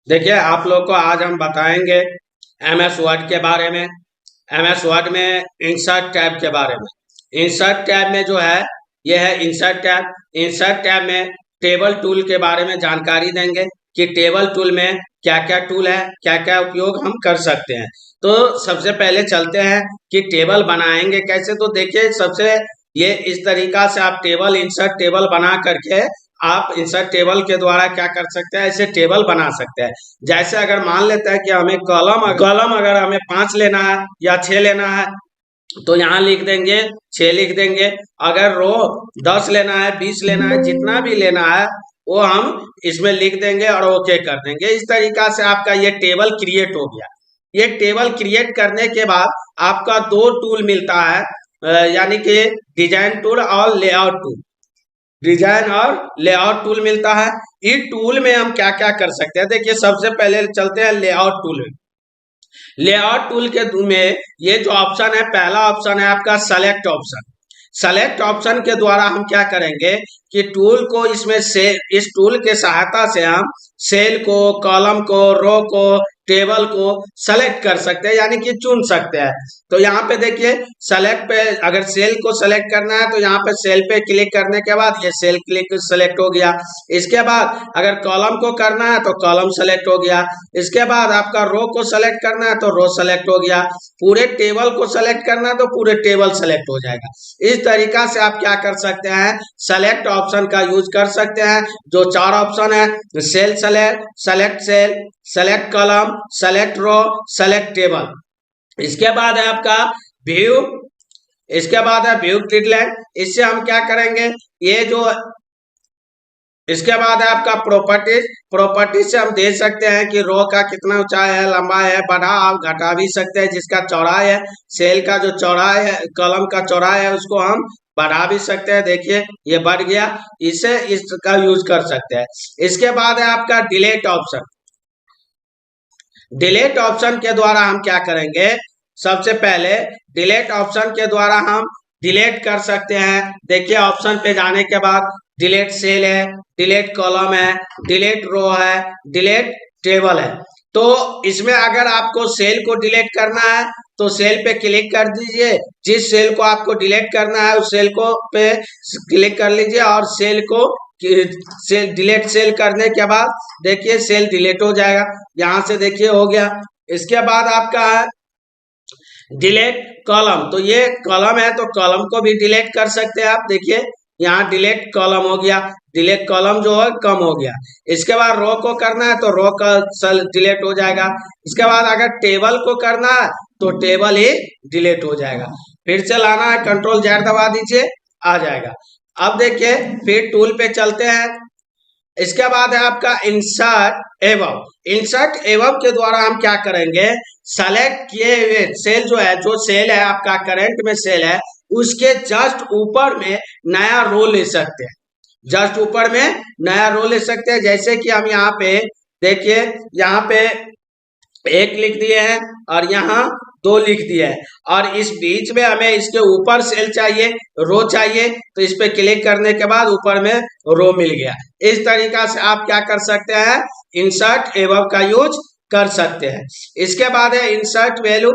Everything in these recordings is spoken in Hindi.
देखिए आप लोग को आज हम बताएंगे एमएस वर्ड के बारे में। एमएस वर्ड में इंसर्ट टैब के बारे में। इंसर्ट टैब में जो है यह है इंसर्ट टैब। इंसर्ट टैब में टेबल टूल के बारे में जानकारी देंगे कि टेबल टूल में क्या क्या टूल है, क्या क्या उपयोग हम कर सकते हैं। तो सबसे पहले चलते हैं कि टेबल बनाएंगे कैसे। तो देखिए सबसे ये इस तरीका से आप टेबल इंसर्ट टेबल बना करके आप इंसर्ट टेबल के द्वारा क्या कर सकते हैं, ऐसे टेबल बना सकते हैं। जैसे अगर मान लेते हैं कि हमें कॉलम अगर हमें 5 लेना है या 6 लेना है तो यहाँ लिख देंगे 6 लिख देंगे। अगर रो 10 लेना है, 20 लेना है, जितना भी लेना है वो हम इसमें लिख देंगे और ओके कर देंगे। इस तरीका से आपका ये टेबल क्रिएट हो गया। ये टेबल क्रिएट करने के बाद आपका दो टूल मिलता है, यानी कि डिजाइन टूल और लेआउट टूल। डिजाइन और लेआउट टूल मिलता है। इस टूल में हम क्या क्या कर सकते हैं, देखिए सबसे पहले चलते हैं लेआउट टूल में। लेआउट टूल के में ये जो ऑप्शन है, पहला ऑप्शन है आपका सेलेक्ट ऑप्शन। सेलेक्ट ऑप्शन के द्वारा हम क्या करेंगे कि टूल को इसमें से इस टूल के सहायता से हम सेल को, कॉलम को, रो को, टेबल को सेलेक्ट कर सकते हैं, यानी कि चुन सकते हैं। तो यहाँ पे देखिए सेलेक्ट पे अगर सेल को सेलेक्ट करना है तो यहाँ पे सेल पे क्लिक करने के बाद ये सेल क्लिक सेलेक्ट हो गया। इसके बाद अगर कॉलम को करना है तो कॉलम सेलेक्ट हो गया। इसके बाद आपका रो को सेलेक्ट करना है तो रो सेलेक्ट हो गया। पूरे टेबल को सेलेक्ट करना है तो पूरे टेबल सेलेक्ट हो जाएगा। इस तरीका से आप क्या कर सकते हैं, सेलेक्ट ऑप्शन का यूज कर सकते हैं। जो 4 ऑप्शन है, cell select, select cell, select column, select row, select table. इसके बाद है आपका व्यू। इसके बाद है व्यू ग्रिडलैंड। इससे हम क्या करेंगे, ये जो इसके बाद है आपका प्रॉपर्टीज। प्रॉपर्टीज से हम देख सकते हैं कि रो का कितना ऊंचाई है, लंबाई है, बढ़ा आप घटा भी सकते हैं। जिसका चौड़ाई है, सेल का जो चौड़ाई है, कॉलम का चौड़ाई है, उसको हम बढ़ा भी सकते हैं। देखिए ये बढ़ गया, इसे इसका यूज कर सकते हैं। इसके बाद है आपका डिलीट ऑप्शन। डिलीट ऑप्शन के द्वारा हम क्या करेंगे, सबसे पहले डिलीट ऑप्शन के द्वारा हम डिलीट कर सकते हैं। देखिए ऑप्शन पे जाने के बाद डिलीट सेल है, डिलीट कॉलम है, डिलीट रो है, डिलीट टेबल है। तो इसमें अगर आपको सेल को डिलीट करना है तो सेल पे क्लिक कर दीजिए। जिस सेल को आपको डिलीट करना है उस सेल को पे क्लिक कर लीजिए और सेल को सेल डिलीट सेल करने के बाद देखिए सेल डिलीट हो जाएगा। यहाँ से देखिए हो गया। इसके बाद आपका है डिलीट कॉलम। तो ये कॉलम है तो कॉलम को भी डिलीट कर सकते हैं आप। देखिए यहाँ डिलीट कॉलम हो गया, डिलीट कॉलम जो है कम हो गया। इसके बाद रो को करना है तो रो का सेल डिलीट हो जाएगा। इसके बाद अगर टेबल को करना है तो टेबल ही डिलीट हो जाएगा। फिर से लाना है, कंट्रोल जेड दबा दीजिए, आ जाएगा। अब देखिए फिर टूल पे चलते हैं। इसके बाद है आपका इंसर्ट एवब। इंसर्ट एवब के द्वारा हम क्या करेंगे, सेलेक्ट किए हुए सेल जो है, जो सेल है आपका करंट में सेल है, उसके जस्ट ऊपर में नया रो ले सकते हैं। जस्ट ऊपर में नया रो ले सकते हैं। जैसे कि हम यहाँ पे देखिए, यहाँ पे 1 लिख दिए हैं और यहाँ 2 लिख दिए हैं और इस बीच में हमें इसके ऊपर सेल चाहिए, रो चाहिए। तो इस पे क्लिक करने के बाद ऊपर में रो मिल गया। इस तरीका से आप क्या कर सकते हैं, इंसर्ट एवब का यूज कर सकते हैं। इसके बाद है इंसर्ट वैल्यू।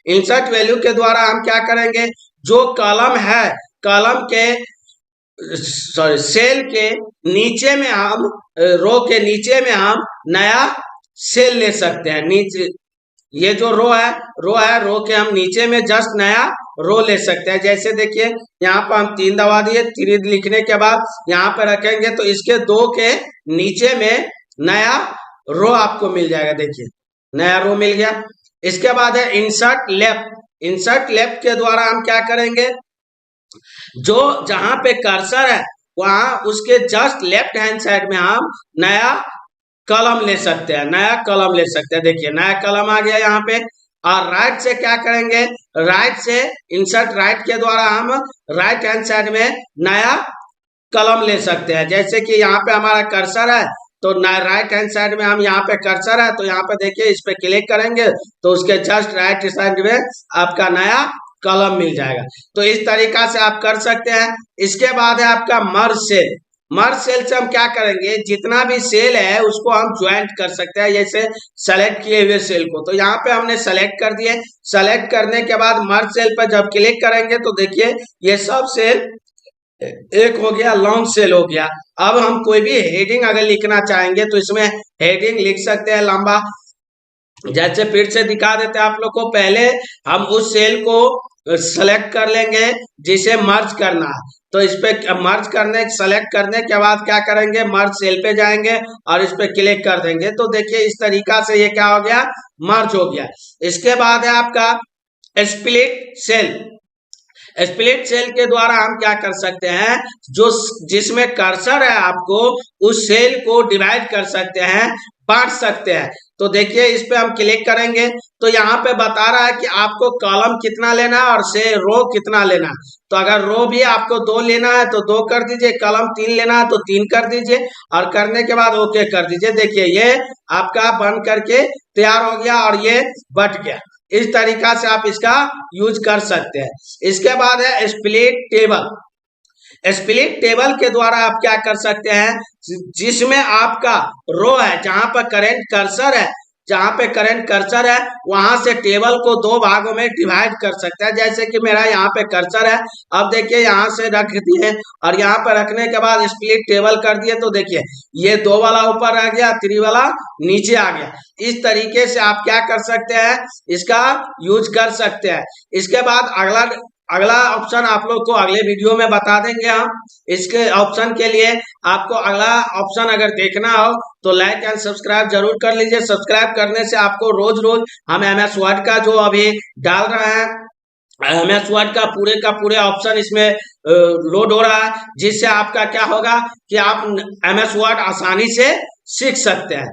इंसर्ट वैल्यू के द्वारा हम क्या करेंगे, जो कॉलम है, कॉलम के सॉरी सेल के नीचे में हम रो के नीचे में हम नया सेल ले सकते हैं। नीचे ये जो रो है, रो के हम नीचे में जस्ट नया रो ले सकते हैं। जैसे देखिए यहाँ पर हम 3 दबा दिए, 3 लिखने के बाद यहाँ पे रखेंगे तो इसके 2 के नीचे में नया रो आपको मिल जाएगा। देखिए नया रो मिल गया। इसके बाद है इंसर्ट लेफ्ट। इंसर्ट लेफ्ट के द्वारा हम क्या करेंगे, जो जहां पे कर्सर है वहां उसके जस्ट लेफ्ट हैंड साइड में हम नया कलम ले सकते हैं, नया कलम ले सकते हैं। देखिए नया कलम आ गया यहाँ पे। और राइट से क्या करेंगे, राइट से इंसर्ट राइट के द्वारा हम राइट हैंड साइड में नया कलम ले सकते हैं। जैसे कि यहाँ पे हमारा कर्सर है तो राइट हैंड साइड में हम यहाँ पे कर्सर है तो यहाँ पे देखिए इस पे क्लिक करेंगे तो उसके जस्ट राइट साइड में आपका नया कलम मिल जाएगा। तो इस तरीका से आप कर सकते हैं। इसके बाद है आपका मर्ज सेल। मर्ज सेल से हम क्या करेंगे, जितना भी सेल है उसको हम ज्वाइंट कर सकते हैं, जैसे सेलेक्ट किए हुए सेल को। तो यहाँ पे हमने सेलेक्ट कर दिए। सेलेक्ट करने के बाद मर्ज सेल पर जब क्लिक करेंगे तो देखिए ये सब सेल एक हो गया, लॉन्ग सेल हो गया। अब हम कोई भी हेडिंग अगर लिखना चाहेंगे तो इसमें हेडिंग लिख सकते हैं लंबा। जैसे फिर से दिखा देते हैं आप लोग को, पहले हम उस सेल को सेलेक्ट कर लेंगे जिसे मर्ज करना है। तो इस पे मर्ज करने सेलेक्ट करने के बाद क्या करेंगे, मर्ज सेल पे जाएंगे और इस पे क्लिक कर देंगे। तो देखिए इस तरीका से ये क्या हो गया, मर्ज हो गया। इसके बाद है आपका स्प्लिट सेल। स्प्लिट सेल के द्वारा हम क्या कर सकते हैं, जो जिसमें कर्सर है आपको उस सेल को डिवाइड कर सकते हैं, बांट सकते हैं। तो देखिए इस पे हम क्लिक करेंगे तो यहाँ पे बता रहा है कि आपको कॉलम कितना लेना है और से रो कितना लेना है। तो अगर रो भी आपको 2 लेना है तो 2 कर दीजिए, कॉलम 3 लेना है तो 3 कर दीजिए और करने के बाद ओके कर दीजिए। देखिए ये आपका बन करके तैयार हो गया और ये बट गया। इस तरीका से आप इसका यूज कर सकते हैं। इसके बाद है स्प्लिट टेबल। स्प्लिट टेबल के द्वारा आप क्या कर सकते हैं, जिसमें आपका रो है, जहां पर करंट कर्सर है, जहां पे करंट कर्सर है वहां से टेबल को 2 भागों में डिवाइड कर सकते हैं। जैसे कि मेरा यहाँ पे कर्सर है, अब देखिए यहाँ से रख दिए और यहाँ पे रखने के बाद स्प्लिट टेबल कर दिए तो देखिए ये 2 वाला ऊपर आ गया, 3 वाला नीचे आ गया। इस तरीके से आप क्या कर सकते हैं, इसका यूज कर सकते हैं। इसके बाद अगला अगला ऑप्शन आप लोग को अगले वीडियो में बता देंगे हम। इसके ऑप्शन के लिए आपको अगला ऑप्शन अगर देखना हो तो लाइक एंड सब्सक्राइब जरूर कर लीजिए। सब्सक्राइब करने से आपको रोज रोज हम MS वर्ड का जो अभी डाल रहे हैं, MS वर्ड का पूरे ऑप्शन इसमें लोड हो रहा है, जिससे आपका क्या होगा कि आप MS वर्ड आसानी से सीख सकते हैं।